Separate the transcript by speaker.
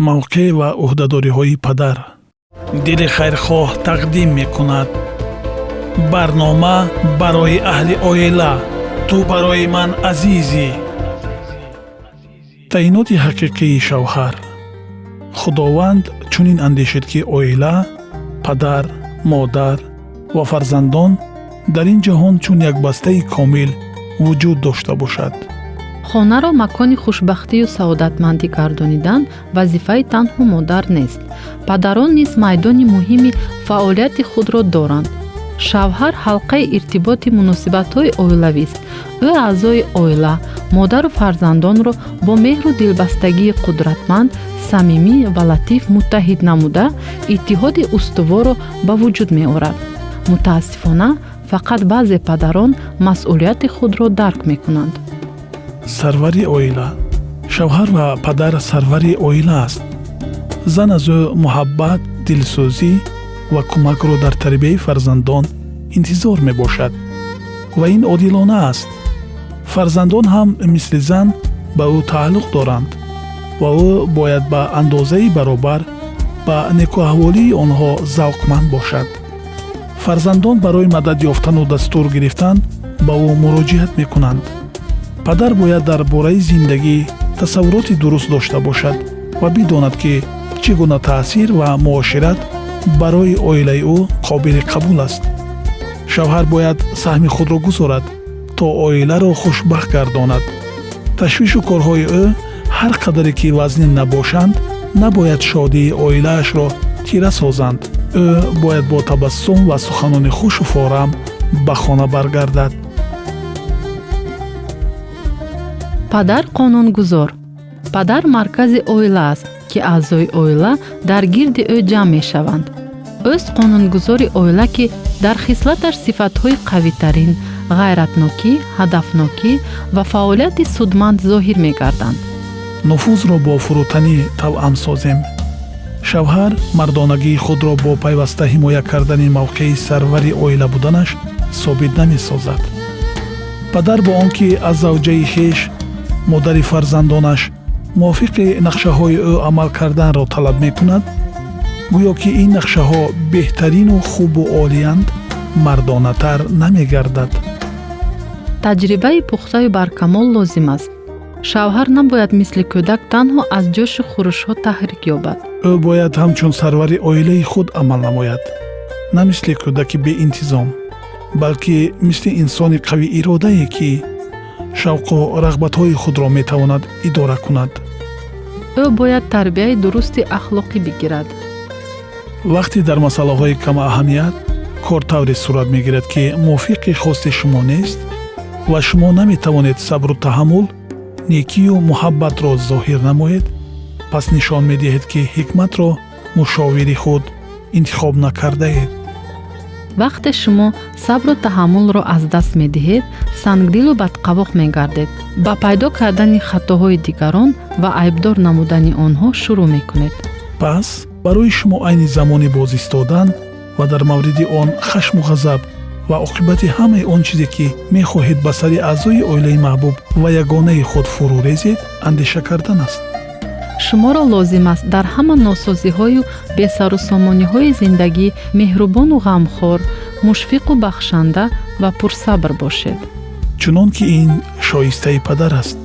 Speaker 1: мавқеъ ва ӯҳдадориҳои падар. дили хайрхоҳ тақдим мекунад. барнома барои аҳли оила. ту барои ман азизӣ. таъиноти ҳақиқии шавҳар. худованд чунин андешид ки оила, падар, модар ва фарзандон дар ин ҷаҳон чун як бастаи комил вуҷуд дошта бошад.
Speaker 2: хонаро макони хушбахтию саодатмандӣ гардонидан вазифаи танҳо модар нест. падарон низ майдони муҳими фаъолияти худро доранд. шавҳар ҳалқаи иртиботи муносибатҳои оилавист. ӯ аъзои оила, модару фарзандонро бо меҳру дилбастагии қудратманд, самимӣ ва латиф муттаҳид намуда, иттиҳоди устуворро ба вуҷуд меорад. мутаассифона, фақат баъзе падарон масъулияти худро дарк мекунанд.
Speaker 1: сарвари оила. шавҳар ва падар сарвари оила аст. зан аз ӯ муҳаббат, дилсӯзӣ ва кӯмакро дар тарбияи фарзандон интизор мебошад ва ин одилона аст. фарзандон ҳам мисли зан ба ӯ тааллуқ доранд ва ӯ бояд ба андозаи баробар ба некуаҳволии онҳо завқманд бошад. фарзандон барои мадад ёфтану дастур гирифтан ба ӯ муроҷиат мекунанд. падар бояд дар бораи зиндагӣ тасаввуроти дуруст дошта бошад ва бидонад ки чӣ гуна таъсир ва муошират барои оилаи ӯ қобили қабул аст. шавҳар бояд саҳми худро гузорад, то оиларо хушбахт гардонад. ташвишу корҳои ӯ ҳар қадаре ки вазнин набошанд, набояд шодии оилаашро тира созанд. ӯ бояд бо табассум ва суханони хушу форам ба хона баргардад.
Speaker 2: падар қонунгузор. падар маркази оила аст ки аъзои оила дар гирди ӯ ҷамъ мешаванд. ӯст қонунгузори оила ки дар хислаташ сифатҳои қавитарин, ғайратнокӣ, ҳадафнокӣ ва фаъолияти судманд зоҳир мегарданд.
Speaker 1: нуфузро бо фурӯтанӣ тавъам созем. шавҳар мардонагии худро бо пайваста ҳимоя кардани мавқеи сарвари оила буданаш собит намесозад. падар бо он ки аз завҷаи хеш, модари фарзандонаш мувофиқи нақшаҳои ӯ амал карданро талаб мекунад, гӯё ки ин нақшаҳо беҳтарину хубу олиянд, мардонатар намегардад.
Speaker 2: таҷрибаи пухтаю баркамол лозим аст. шавҳар набояд мисли кӯдак танҳо аз ҷӯшу хурушҳо таҳрик ёбад.
Speaker 1: ӯ бояд ҳамчун сарвари оилаи худ амал намояд, на мисли кӯдаки беинтизом, балки мисли инсони қавииродае ки шавқу рағбатҳои худро метавонад идора кунад.
Speaker 2: ӯ бояд тарбияи дурусти ахлоқӣ бигирад.
Speaker 1: вақте дар масъалаҳои камаҳамият кор тавре сурат мегирад ки мувофиқи хости шумо нест ва шумо наметавонед сабру таҳаммул, некию муҳаббатро зоҳир намоед, пас нишон медиҳед ки ҳикматро мушовири худ интихоб накардаед.
Speaker 2: вақте шумо сабру таҳаммулро аз даст медиҳед, сангдилу бадқавоқ мегардед. ба пайдо кардани хатоҳои дигарон ва айбдор намудани онҳо шурӯъ мекунед.
Speaker 1: пас барои шумо айни замони боз истодан ва дар мавриди он хашму ғазаб ва оқибати ҳамаи он чизе ки мехоҳед ба сари аъзои оилаи маҳбуб ва ягонаи худ фурӯ резед, андеша кардан аст.
Speaker 2: шуморо лозим аст дар ҳама носозиҳою бесарусомониҳои зиндагӣ меҳрубону ғамхор, мушфиқу бахшанда ва пурсабр бошед.
Speaker 1: чунон ки ин шоистаи падар аст.